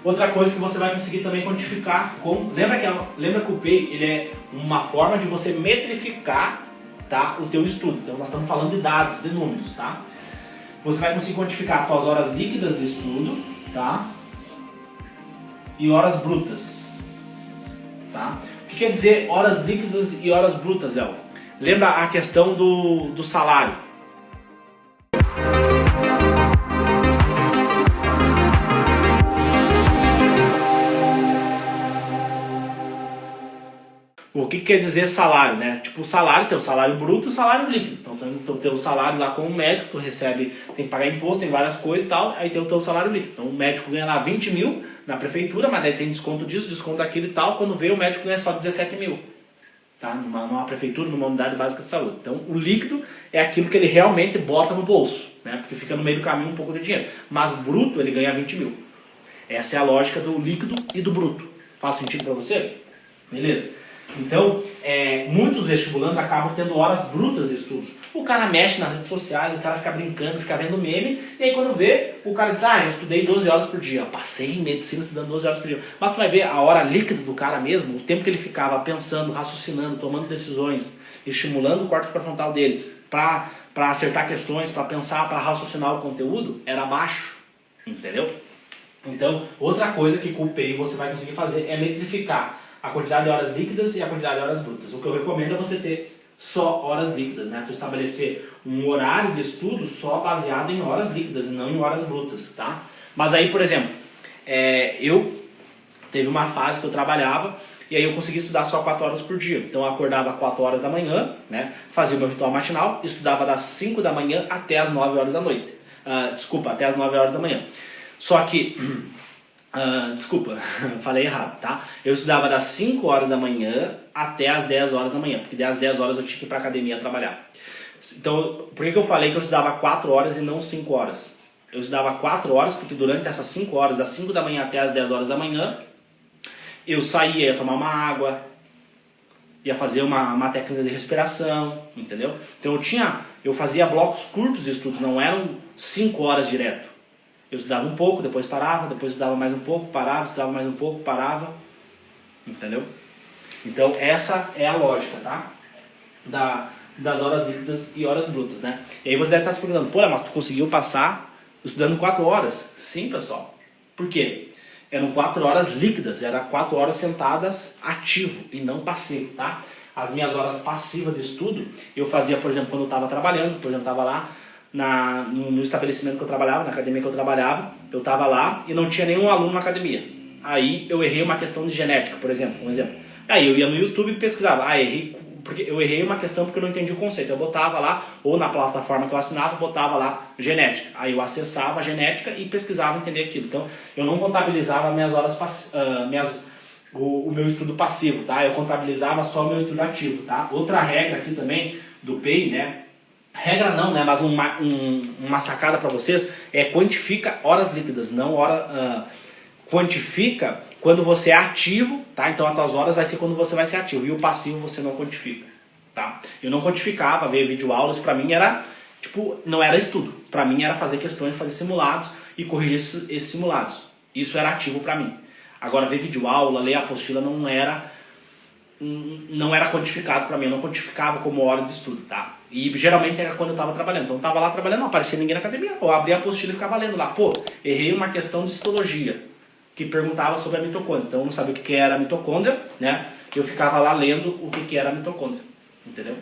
Outra coisa que você vai conseguir também quantificar com... Lembra que o PEI ele é uma forma de você metrificar, tá, o teu estudo. Então nós estamos falando de dados, de números, tá? Você vai conseguir quantificar as tuas horas líquidas de estudo, tá? E horas brutas, tá? O que quer dizer horas líquidas e horas brutas, Léo? Lembra a questão do salário? O que quer dizer salário, né? Tipo, o salário, tem o salário bruto e o salário líquido. Então tem o salário lá como médico, tu recebe, tem que pagar imposto, tem várias coisas e tal, aí tem o teu salário líquido. Então o médico ganha lá 20 mil na prefeitura, mas daí tem desconto disso, desconto daquilo e tal, quando vê o médico ganha só 17 mil. Tá? Numa prefeitura, numa unidade básica de saúde. Então o líquido é aquilo que ele realmente bota no bolso, né? Porque fica no meio do caminho um pouco de dinheiro. Mas bruto ele ganha 20 mil. Essa é a lógica do líquido e do bruto. Faz sentido para você? Beleza? Então, muitos vestibulantes acabam tendo horas brutas de estudos. O cara mexe nas redes sociais, o cara fica brincando, fica vendo meme, e aí quando vê, o cara diz, eu estudei 12 horas por dia, eu passei em medicina estudando 12 horas por dia. Mas tu vai ver a hora líquida do cara mesmo, o tempo que ele ficava pensando, raciocinando, tomando decisões, estimulando o córtex pré-frontal dele para acertar questões, para pensar, para raciocinar o conteúdo, era baixo, entendeu? Então, outra coisa que com o PEI você vai conseguir fazer é metrificar a quantidade de horas líquidas e a quantidade de horas brutas. O que eu recomendo é você ter só horas líquidas, né? Tu estabelecer um horário de estudo só baseado em horas líquidas e não em horas brutas, tá? Mas aí, por exemplo, eu teve uma fase que eu trabalhava e aí eu conseguia estudar só 4 horas por dia. Então eu acordava 4 horas da manhã, né? Fazia o meu ritual matinal, estudava das 5 da manhã até as 9 horas da noite. Até as 9 horas da manhã. Só que... desculpa, falei errado, tá? Eu estudava das 5 horas da manhã até as 10 horas da manhã, porque das 10 horas eu tinha que ir pra academia trabalhar. Então, por que eu falei que eu estudava 4 horas e não 5 horas? Eu estudava 4 horas porque durante essas 5 horas, das 5 da manhã até as 10 horas da manhã, eu saía, ia tomar uma água, ia fazer uma técnica de respiração, entendeu? Então eu fazia blocos curtos de estudos, não eram 5 horas direto. Eu estudava um pouco, depois parava, depois estudava mais um pouco, parava, estudava mais um pouco, parava. Entendeu? Então essa é a lógica, tá? Das horas líquidas e horas brutas, né? E aí você deve estar se perguntando, pô, mas tu conseguiu passar estudando 4 horas? Sim, pessoal. Por quê? Eram 4 horas líquidas, era 4 horas sentadas ativo e não passivo, tá? As minhas horas passivas de estudo, eu fazia, por exemplo, quando eu estava trabalhando, por exemplo, estava lá, no estabelecimento que eu trabalhava, na academia que eu trabalhava, eu estava lá e não tinha nenhum aluno na academia. Aí eu errei uma questão de genética, por exemplo, um exemplo. Aí eu ia no YouTube e pesquisava, porque eu errei uma questão porque eu não entendi o conceito. Eu botava lá, ou na plataforma que eu assinava, botava lá genética. Aí eu acessava a genética e pesquisava entender aquilo. Então eu não contabilizava minhas horas o meu estudo passivo, tá? Eu contabilizava só o meu estudo ativo, tá? Outra regra aqui também do PEI, né? Regra não, né? Mas uma sacada para vocês é quantifica horas líquidas, não quantifica quando você é ativo, tá? Então as tuas horas vai ser quando você vai ser ativo e o passivo você não quantifica, tá? Eu não quantificava, ver videoaulas para mim era, não era estudo. Para mim era fazer questões, fazer simulados e corrigir esses simulados. Isso era ativo para mim. Agora ver videoaula, ler a apostila não era quantificado para mim, eu não quantificava como hora de estudo, tá? E geralmente era quando eu estava trabalhando. Então eu estava lá trabalhando, não aparecia ninguém na academia. Eu abria a apostila e ficava lendo lá. Pô, errei uma questão de histologia que perguntava sobre a mitocôndria. Então eu não sabia o que era a mitocôndria, né? Eu ficava lá lendo o que era a mitocôndria, entendeu?